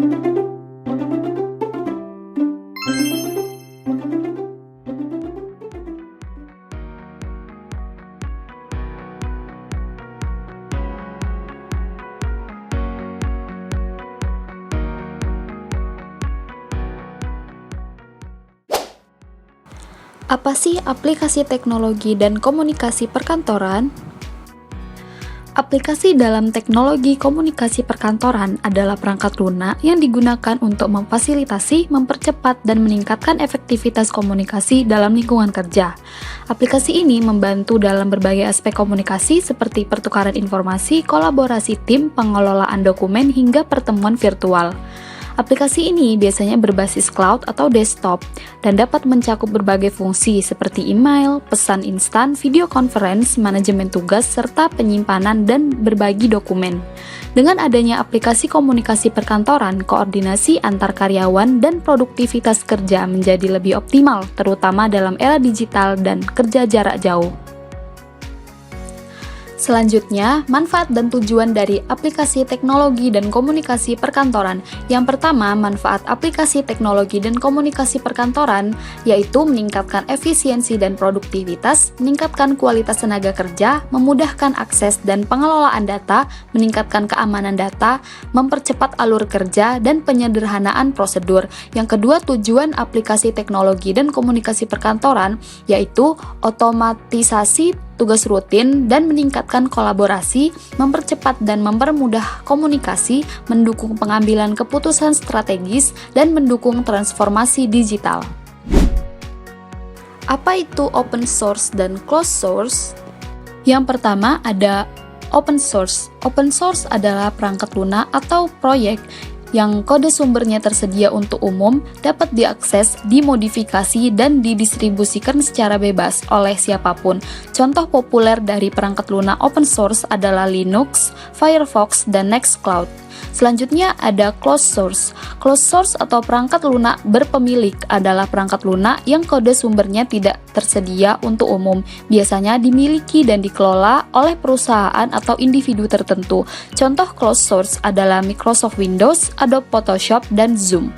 Apa sih aplikasi teknologi dan komunikasi perkantoran? Aplikasi dalam teknologi komunikasi perkantoran adalah perangkat lunak yang digunakan untuk memfasilitasi, mempercepat, dan meningkatkan efektivitas komunikasi dalam lingkungan kerja. Aplikasi ini membantu dalam berbagai aspek komunikasi seperti pertukaran informasi, kolaborasi tim, pengelolaan dokumen, hingga pertemuan virtual. Aplikasi ini biasanya berbasis cloud atau desktop dan dapat mencakup berbagai fungsi seperti email, pesan instan, video conference, manajemen tugas, serta penyimpanan dan berbagi dokumen. Dengan adanya aplikasi komunikasi perkantoran, koordinasi antar karyawan dan produktivitas kerja menjadi lebih optimal, terutama dalam era digital dan kerja jarak jauh. Selanjutnya, manfaat dan tujuan dari aplikasi teknologi dan komunikasi perkantoran. Yang pertama, manfaat aplikasi teknologi dan komunikasi perkantoran yaitu meningkatkan efisiensi dan produktivitas, meningkatkan kualitas tenaga kerja, memudahkan akses dan pengelolaan data, meningkatkan keamanan data, mempercepat alur kerja, dan penyederhanaan prosedur. Yang kedua, tujuan aplikasi teknologi dan komunikasi perkantoran yaitu otomatisasi tugas rutin dan meningkatkan kolaborasi, mempercepat dan mempermudah komunikasi, mendukung pengambilan keputusan strategis, dan mendukung transformasi digital. Apa itu open source dan closed source? Yang pertama ada open source. Open source adalah perangkat lunak atau proyek yang kode sumbernya tersedia untuk umum, dapat diakses, dimodifikasi, dan didistribusikan secara bebas oleh siapapun. Contoh populer dari perangkat lunak open source adalah Linux, Firefox, dan Nextcloud. Selanjutnya ada closed source. Closed source atau perangkat lunak berpemilik adalah perangkat lunak yang kode sumbernya tidak tersedia untuk umum, biasanya dimiliki dan dikelola oleh perusahaan atau individu tertentu. Contoh closed source adalah Microsoft Windows, Adobe Photoshop, dan Zoom.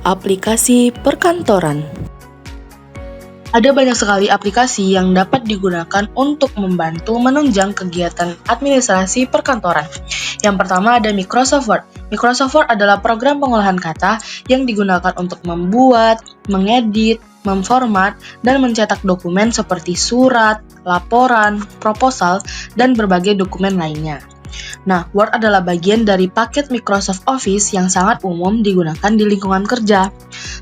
Aplikasi perkantoran. Ada banyak sekali aplikasi yang dapat digunakan untuk membantu menunjang kegiatan administrasi perkantoran. Yang pertama ada Microsoft Word. Microsoft Word adalah program pengolahan kata yang digunakan untuk membuat, mengedit, memformat, dan mencetak dokumen seperti surat, laporan, proposal, dan berbagai dokumen lainnya. Nah, Word adalah bagian dari paket Microsoft Office yang sangat umum digunakan di lingkungan kerja.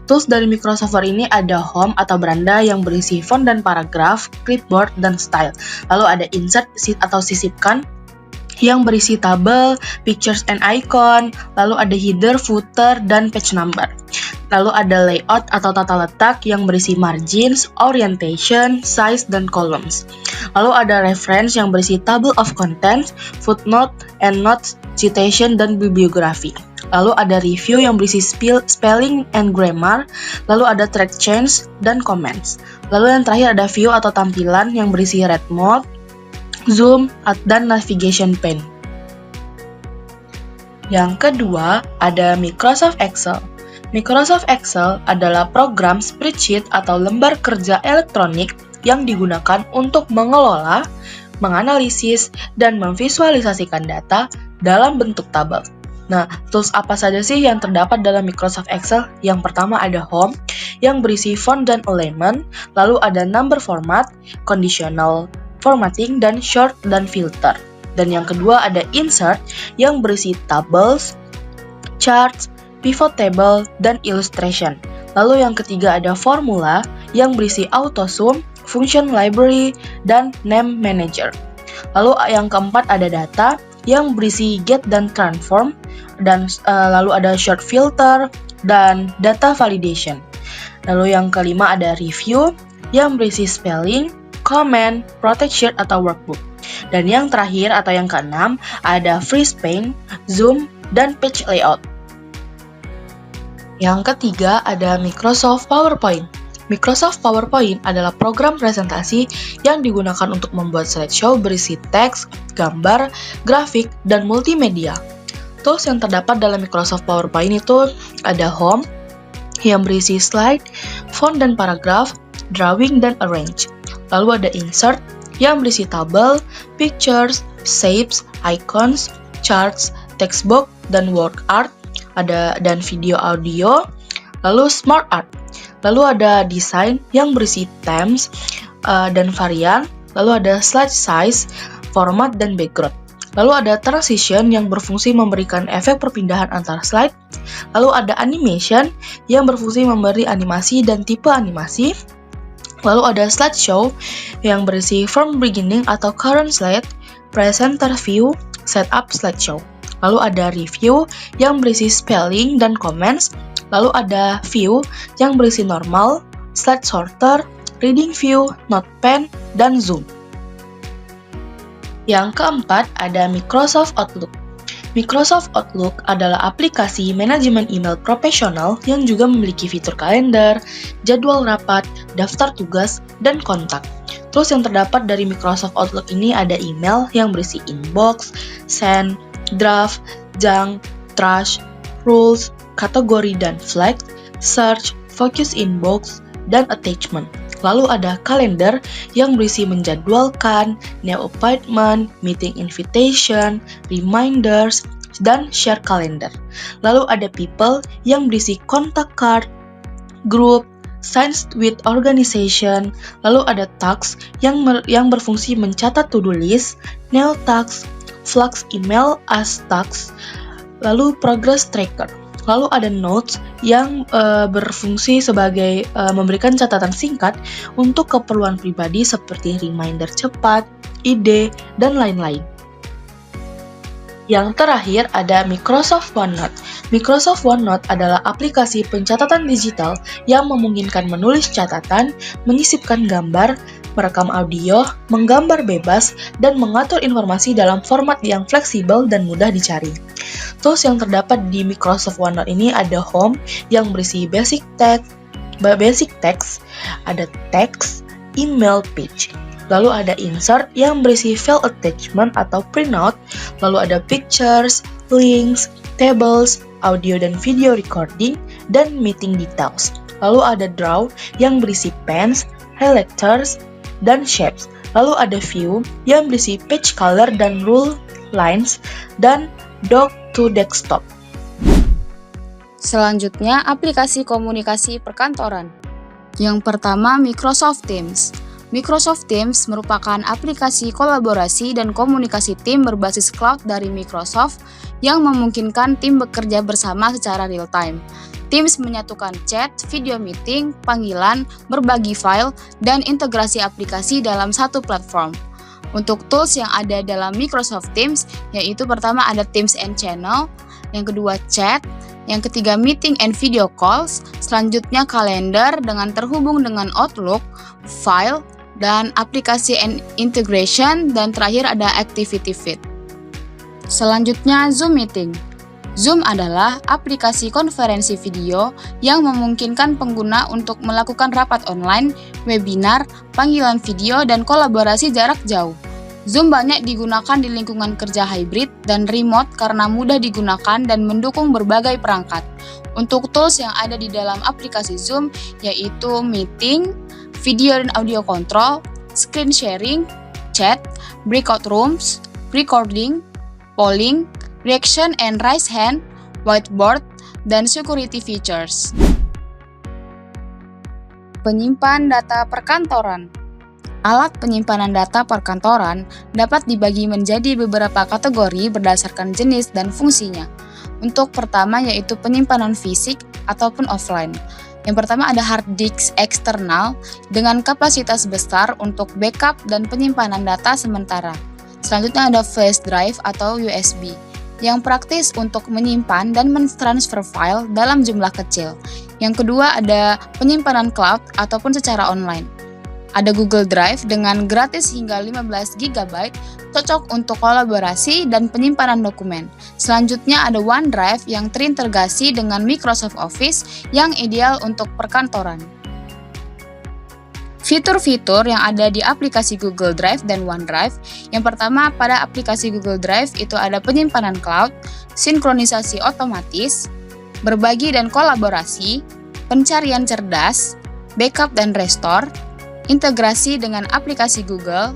Tools dari Microsoft Word ini ada Home atau beranda yang berisi font dan paragraf, clipboard, dan style. Lalu ada Insert atau sisipkan yang berisi tabel, pictures and icon, lalu ada header, footer, dan page number. Lalu ada layout atau tata letak yang berisi margins, orientation, size, dan columns. Lalu ada reference yang berisi table of contents, footnote, endnotes, citation, dan bibliografi. Lalu ada review yang berisi spelling and grammar, lalu ada track change, dan comments. Lalu yang terakhir ada view atau tampilan yang berisi read mode, zoom, dan navigation pane. Yang kedua ada Microsoft Excel. Microsoft Excel adalah program spreadsheet atau lembar kerja elektronik yang digunakan untuk mengelola, menganalisis, dan memvisualisasikan data dalam bentuk tabel. Nah, tools apa saja sih yang terdapat dalam Microsoft Excel? Yang pertama ada Home, yang berisi font dan alignment, lalu ada number format, conditional formatting, dan sort dan filter. Dan yang kedua ada Insert, yang berisi tables, charts, pivot table, dan illustration. Lalu yang ketiga ada Formula, yang berisi AutoSum, Function Library, dan Name Manager. Lalu yang keempat ada Data, yang berisi Get dan Transform, dan lalu ada Short Filter, dan Data Validation. Lalu yang kelima ada Review, yang berisi Spelling, Comment, Protection atau Workbook. Dan yang terakhir atau yang keenam ada Freeze Paint, Zoom, dan Page Layout. Yang ketiga ada Microsoft PowerPoint. Microsoft PowerPoint adalah program presentasi yang digunakan untuk membuat slideshow berisi teks, gambar, grafik, dan multimedia. Tools yang terdapat dalam Microsoft PowerPoint itu ada Home, yang berisi slide, font dan paragraf, drawing dan arrange. Lalu ada Insert, yang berisi tabel, pictures, shapes, icons, charts, text box, dan word art, dan video audio. Lalu Smart Art. Lalu ada Design, yang berisi themes dan varian. Lalu ada Slide Size, format, dan background. Lalu ada Transition yang berfungsi memberikan efek perpindahan antara slide. Lalu ada Animation yang berfungsi memberi animasi dan tipe animasi. Lalu ada Slideshow yang berisi From Beginning atau Current Slide, Presenter View, Setup Slideshow. Lalu ada Review yang berisi spelling dan comments. Lalu ada View yang berisi Normal, Slide Sorter, Reading View, Notepen, dan Zoom. Yang keempat ada Microsoft Outlook. Microsoft Outlook adalah aplikasi manajemen email profesional yang juga memiliki fitur kalender, jadwal rapat, daftar tugas, dan kontak. Terus yang terdapat dari Microsoft Outlook ini ada email yang berisi inbox, send, draft, junk, trash, rules, kategori dan flag, search, focus inbox, dan attachment. Lalu ada kalender yang berisi menjadwalkan, new appointment, meeting invitation, reminders, dan share calendar. Lalu ada people yang berisi contact card, group, signs with organization. Lalu ada tasks yang berfungsi mencatat to-do list, new tasks, flags email as tasks, lalu progress tracker. Lalu ada notes yang berfungsi sebagai memberikan catatan singkat untuk keperluan pribadi seperti reminder cepat, ide, dan lain-lain. Yang terakhir ada Microsoft OneNote. Microsoft OneNote adalah aplikasi pencatatan digital yang memungkinkan menulis catatan, menyisipkan gambar, merekam audio, menggambar bebas, dan mengatur informasi dalam format yang fleksibel dan mudah dicari. Tools yang terdapat di Microsoft OneNote ini ada Home yang berisi basic text, ada text, email page. Lalu ada Insert yang berisi file attachment atau printout. Lalu ada Pictures, links, tables, audio dan video recording, dan meeting details. Lalu ada Draw yang berisi pens, highlighters, dan shapes. Lalu ada View yang berisi page color dan rule lines, dan Dock to Desktop. Selanjutnya, aplikasi komunikasi perkantoran. Yang pertama, Microsoft Teams. Microsoft Teams merupakan aplikasi kolaborasi dan komunikasi tim berbasis cloud dari Microsoft yang memungkinkan tim bekerja bersama secara real-time. Teams menyatukan chat, video meeting, panggilan, berbagi file, dan integrasi aplikasi dalam satu platform. Untuk tools yang ada dalam Microsoft Teams, yaitu pertama ada Teams and Channel, yang kedua chat, yang ketiga meeting and video calls, selanjutnya kalender dengan terhubung dengan Outlook, file, dan aplikasi and integration, dan terakhir ada activity feed. Selanjutnya Zoom Meeting. Zoom adalah aplikasi konferensi video yang memungkinkan pengguna untuk melakukan rapat online, webinar, panggilan video, dan kolaborasi jarak jauh. Zoom banyak digunakan di lingkungan kerja hybrid dan remote karena mudah digunakan dan mendukung berbagai perangkat. Untuk tools yang ada di dalam aplikasi Zoom yaitu meeting, video dan audio control, screen sharing, chat, breakout rooms, recording, polling, reaction and raise hand, whiteboard, dan security features. Penyimpan data perkantoran. Alat penyimpanan data perkantoran dapat dibagi menjadi beberapa kategori berdasarkan jenis dan fungsinya. Untuk pertama yaitu penyimpanan fisik ataupun offline. Yang pertama ada hard disk eksternal dengan kapasitas besar untuk backup dan penyimpanan data sementara. Selanjutnya ada flash drive atau USB yang praktis untuk menyimpan dan mentransfer file dalam jumlah kecil. Yang kedua ada penyimpanan cloud ataupun secara online. Ada Google Drive dengan gratis hingga 15 GB, cocok untuk kolaborasi dan penyimpanan dokumen. Selanjutnya ada OneDrive yang terintegrasi dengan Microsoft Office yang ideal untuk perkantoran. Fitur-fitur yang ada di aplikasi Google Drive dan OneDrive. Yang pertama, pada aplikasi Google Drive itu ada penyimpanan cloud, sinkronisasi otomatis, berbagi dan kolaborasi, pencarian cerdas, backup dan restore, integrasi dengan aplikasi Google,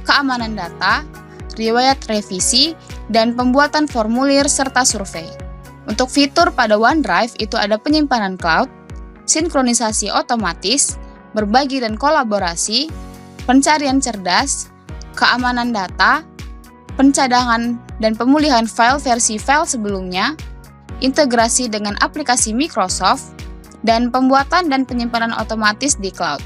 keamanan data, riwayat revisi, dan pembuatan formulir serta survei. Untuk fitur pada OneDrive itu ada penyimpanan cloud, sinkronisasi otomatis, berbagi dan kolaborasi, pencarian cerdas, keamanan data, pencadangan dan pemulihan file versi file sebelumnya, integrasi dengan aplikasi Microsoft, dan pembuatan dan penyimpanan otomatis di cloud.